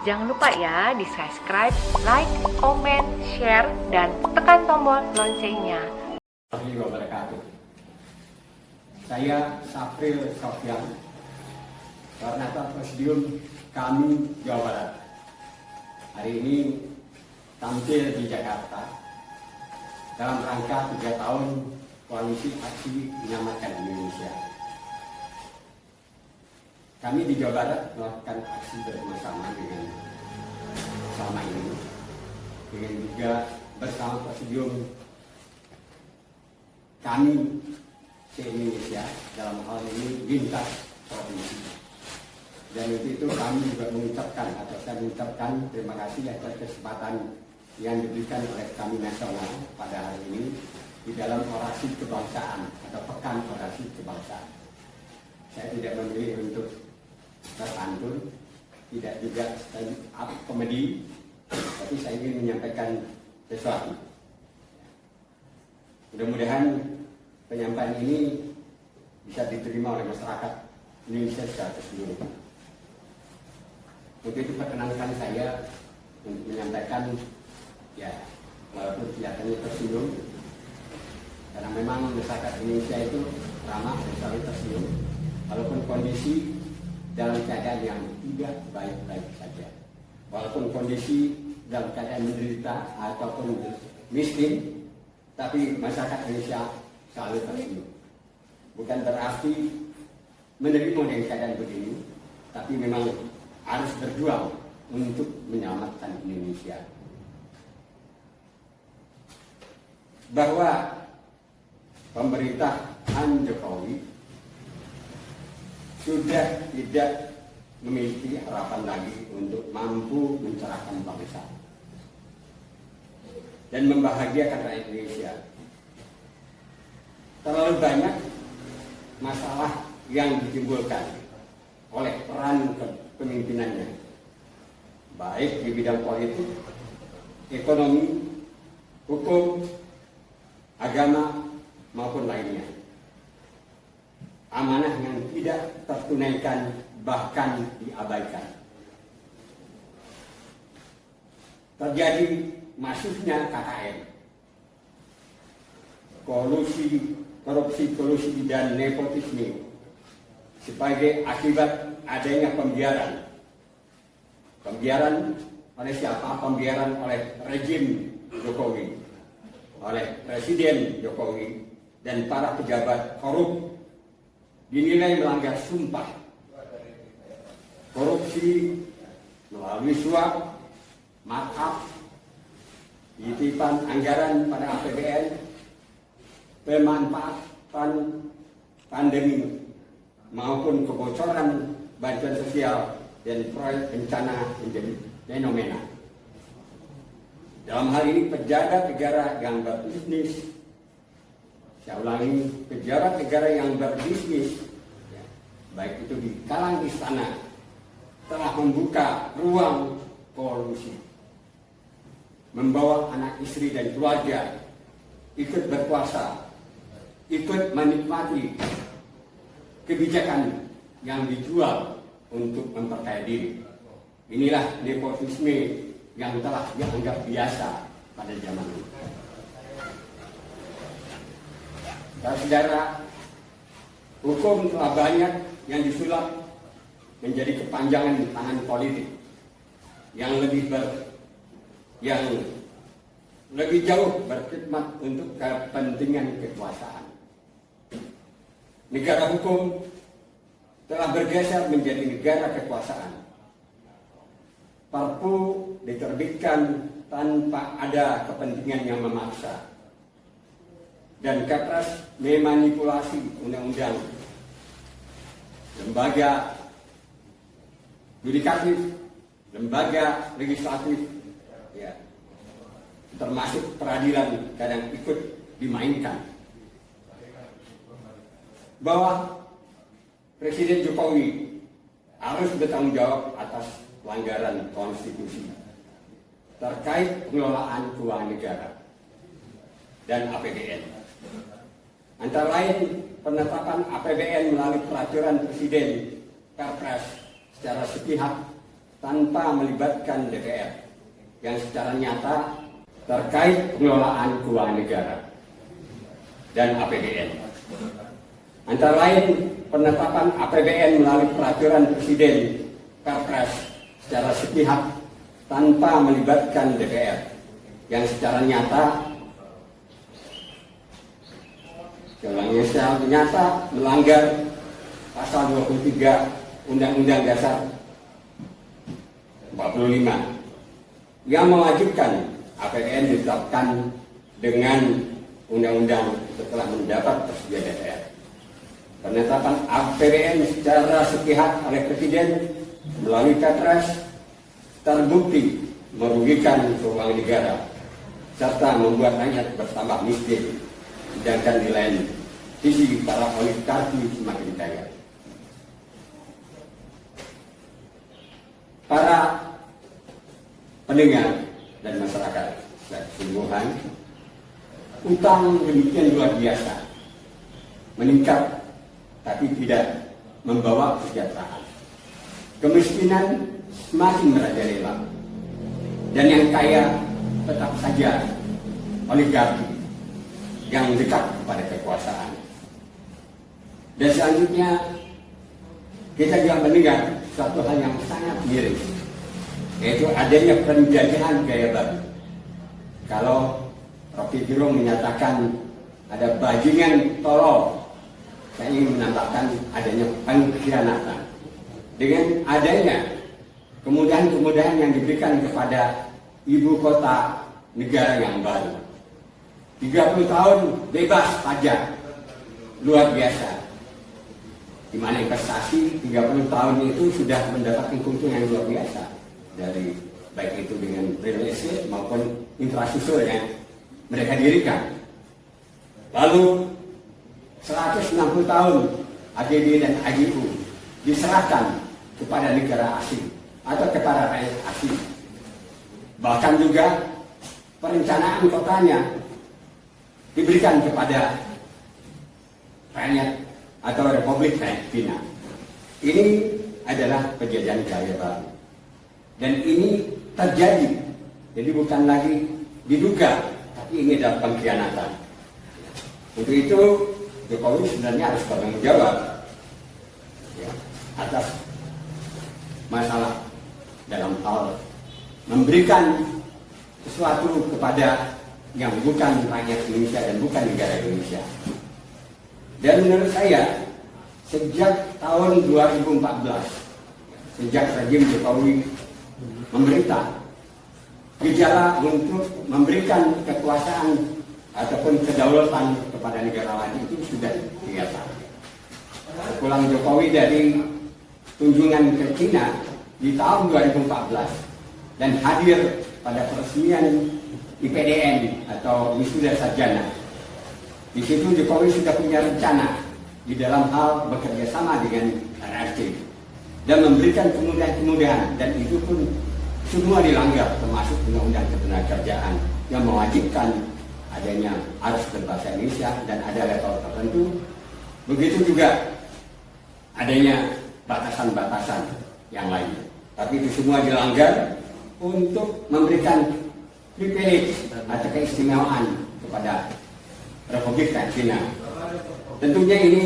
Jangan lupa ya di subscribe, like, comment, share, dan tekan tombol loncengnya. Assalamualaikum warahmatullahi wabarakatuh. Saya Safril Sofyan, Koordinator Presidium kami Jawa Barat. Hari ini tampil di Jakarta dalam rangka 3 tahun Koalisi Aksi Menyelamatkan Indonesia. Kami di Jawa Barat melakukan aksi bersama dengan selama ini, dengan juga bersama Presidium kami se-Indonesia, dalam hal ini lintas provinsi. Dan itu kami juga mengucapkan atau saya mengucapkan terima kasih atas kesempatan yang diberikan oleh kami nasional pada hari ini di dalam orasi kebangsaan atau pekan orasi kebangsaan. Saya tidak memilih untuk berpantun, tidak juga stand up komedi, tapi saya ingin menyampaikan sesuatu. Mudah-mudahan penyampaian ini bisa diterima oleh masyarakat Indonesia secara keseluruhan. Untuk itu perkenankan saya untuk menyampaikan, ya walaupun kelihatannya tersinggung, karena memang masyarakat Indonesia itu ramah dan selalu tersenyum, walaupun kondisi dalam keadaan yang tidak baik-baik saja, walaupun kondisi dalam keadaan menderita ataupun miskin, tapi masyarakat Indonesia selalu tersenyum. Bukan berarti menerima dengan keadaan begini, tapi memang harus berjuang untuk menyelamatkan Indonesia. Bahwa pemerintahan Jokowi sudah tidak memiliki harapan lagi untuk mampu mencerahkan bangsa dan membahagiakan rakyat Indonesia. Terlalu banyak masalah yang ditimbulkan oleh peran kepemimpinannya, baik di bidang politik, ekonomi, hukum, agama, maupun lainnya. Amanah yang tidak tertunaikan bahkan diabaikan. Terjadi masifnya KKN, korupsi, dan nepotisme sebagai akibat adanya pembiaran. Pembiaran oleh siapa? Pembiaran oleh rejim Jokowi, oleh Presiden Jokowi dan para pejabat korup, dinilai melanggar sumpah. Korupsi melalui suap, markup, titipan anggaran pada APBN, pemanfaatan pandemi maupun kebocoran bantuan sosial dan proyek bencana menjadi fenomena. Dalam hal ini pejabat negara yang berbisnis, saya ulangi, pejabat negara yang berbisnis, baik itu di kalangan istana, telah membuka ruang kolusi, membawa anak istri dan keluarga ikut berkuasa, ikut menikmati kebijakan yang dijual untuk memperkaya diri. Inilah nepotisme yang telah dianggap biasa pada zaman ini. Saudara, hukum telah banyak yang disulap menjadi kepanjangan di tangan politik yang lebih jauh berkhidmat untuk kepentingan kekuasaan. Negara hukum telah bergeser menjadi negara kekuasaan. Perpu diterbitkan tanpa ada kepentingan yang memaksa, dan Kepres memanipulasi undang-undang. Lembaga yudikatif, lembaga legislatif, ya, termasuk peradilan kadang ikut dimainkan. Bahwa Presiden Jokowi harus bertanggung jawab atas pelanggaran konstitusi terkait pengelolaan keuangan negara dan APBN. Antara lain penetapan APBN melalui peraturan Presiden Perpres secara sepihak tanpa melibatkan DPR yang secara nyata terkait pengelolaan keuangan negara dan APBN. Antara lain penetapan APBN melalui peraturan Presiden Perpres secara sepihak tanpa melibatkan DPR yang secara nyata melanggar pasal 23 Undang-Undang Dasar 45 yang mewajibkan APBN ditetapkan dengan undang-undang setelah mendapat persetujuan DPR. Penetapan APBN secara sepihak oleh Presiden melalui Kepres terbukti merugikan keuangan negara serta membuat rakyat bertambah miskin, sedangkan di lain sisi para oligarki semakin kaya. Para pendengar dan masyarakat keseluruhan, utang demikian luar biasa, meningkat tapi tidak membawa kesejahteraan. Kemiskinan semakin merajalela, dan yang kaya tetap saja oligarki yang dekat kepada kekuasaan. Dan selanjutnya kita juga mendengar suatu hal yang sangat miris, yaitu adanya penjajahan gaya baru. Kalau Rocky Gerung menyatakan ada bajingan tolol, saya ingin menambahkan adanya pengkhianatan. Dengan adanya kemudahan-kemudahan yang diberikan kepada ibu kota negara yang baru, 30 tahun bebas pajak, luar biasa. Di mana investasi 30 tahun itu sudah mendapatkan keuntungan yang luar biasa dari baik itu dengan real estate maupun infrastruktur yang mereka dirikan. Lalu 160 tahun AGB dan AGU diserahkan kepada negara asing atau kepada rakyat asing. Bahkan juga perencanaan kotanya diberikan kepada rakyat atau Republik Rakyat Cina. Ini adalah penjajahan gaya baru. Dan ini terjadi. Jadi bukan lagi diduga, tapi ini adalah pengkhianatan. Untuk itu Jokowi sebenarnya harus bertanggung jawab ya, atas masalah dalam hal memberikan sesuatu kepada yang bukan rakyat Indonesia dan bukan negara Indonesia. Dan menurut saya sejak tahun 2014, sejak rejim Jokowi memerintah, gejala untuk memberikan kekuasaan ataupun kedaulatan kepada negara lain itu sudah kelihatan. Pulang Jokowi dari kunjungan ke Cina di tahun 2014 dan hadir pada peresmian IPDN atau wisuda sarjana. Di situ Jokowi sudah punya rencana di dalam hal bekerja sama dengan RRC dan memberikan kemudahan-kemudahan, dan itu pun semua dilanggar, termasuk Undang-Undang Ketenagakerjaan yang mewajibkan adanya harus berbahasa Indonesia dan ada level tertentu. Begitu juga adanya batasan-batasan yang lain. Tapi itu semua dilanggar untuk memberikan privilege atau keistimewaan kepada Republik Cina. Tentunya ini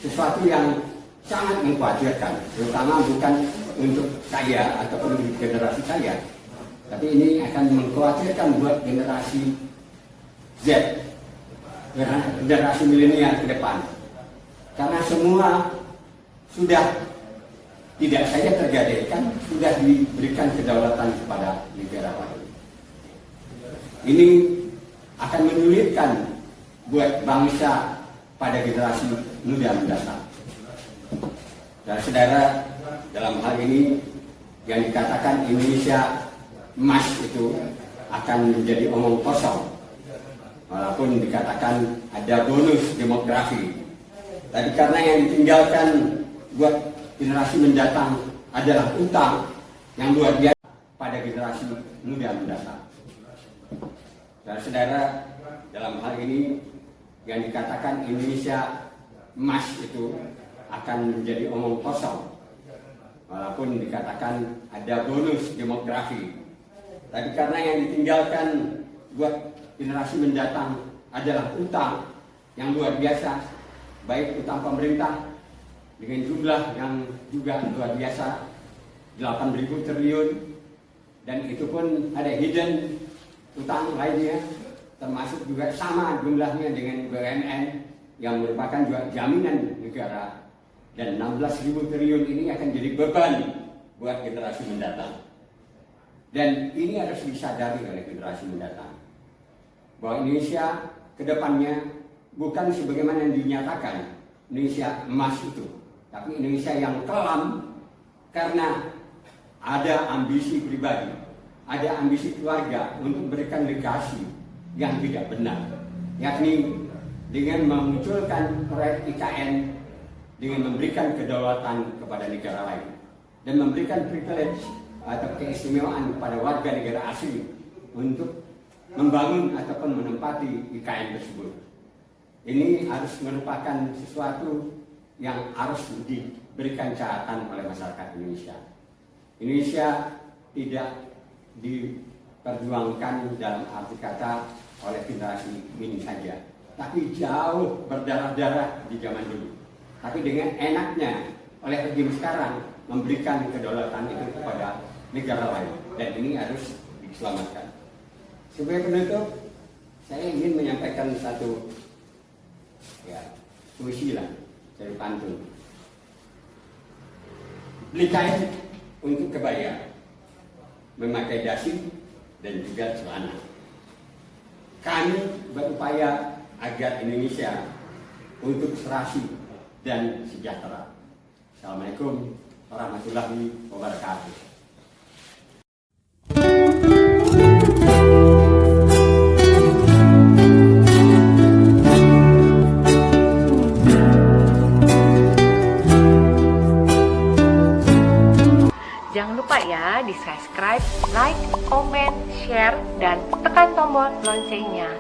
sesuatu yang sangat mengkhawatirkan, terutama bukan untuk saya ataupun generasi saya, tapi ini akan mengkhawatirkan buat generasi Z, generasi milenial ke depan, karena semua sudah tidak saja tergadaikan, sudah diberikan kedaulatan kepada negara lain. Ini akan menyulitkan buat bangsa pada generasi muda mendatang. Dan saudara, dalam hal ini yang dikatakan Indonesia emas itu akan menjadi omong kosong, walaupun dikatakan ada bonus demografi. Tapi karena yang ditinggalkan buat generasi mendatang adalah utang yang luar biasa pada generasi muda mendatang. Dan saudara, dalam hal ini yang dikatakan Indonesia emas itu akan menjadi omong kosong, Walaupun dikatakan ada bonus demografi, tapi karena yang ditinggalkan buat generasi mendatang adalah utang yang luar biasa, baik utang pemerintah dengan jumlah yang juga luar biasa, 8.000 triliun, dan itu pun ada hidden utang lainnya, termasuk juga sama jumlahnya dengan BUMN yang merupakan juga jaminan negara. Dan 16.000 triliun ini akan jadi beban buat generasi mendatang. Dan ini harus disadari oleh generasi mendatang, bahwa Indonesia ke depannya bukan sebagaimana yang dinyatakan Indonesia emas itu, tapi Indonesia yang kelam karena ada ambisi pribadi, ada ambisi keluarga untuk memberikan legasi yang tidak benar, yakni dengan memunculkan proyek IKN dengan memberikan kedaulatan kepada negara lain dan memberikan privilege atau keistimewaan kepada warga negara asing untuk membangun ataupun menempati IKN tersebut. Ini harus merupakan sesuatu yang harus diberikan catatan oleh masyarakat Indonesia. Indonesia tidak diperjuangkan dalam arti kata oleh generasi ini saja, tapi jauh berdarah-darah di zaman dulu. Tapi dengan enaknya oleh rejim sekarang memberikan kedaulatan itu kepada negara lain, dan ini harus diselamatkan. Sebagai penutup, saya ingin menyampaikan satu puisi lah dari pantun. Beli kain untuk kebaya, memakai dasi dan juga celana. Kami berupaya agar Indonesia untuk serasi dan sejahtera. Assalamualaikum warahmatullahi wabarakatuh. Jangan lupa ya di subscribe, like, comment, share, dan tekan tombol loncengnya.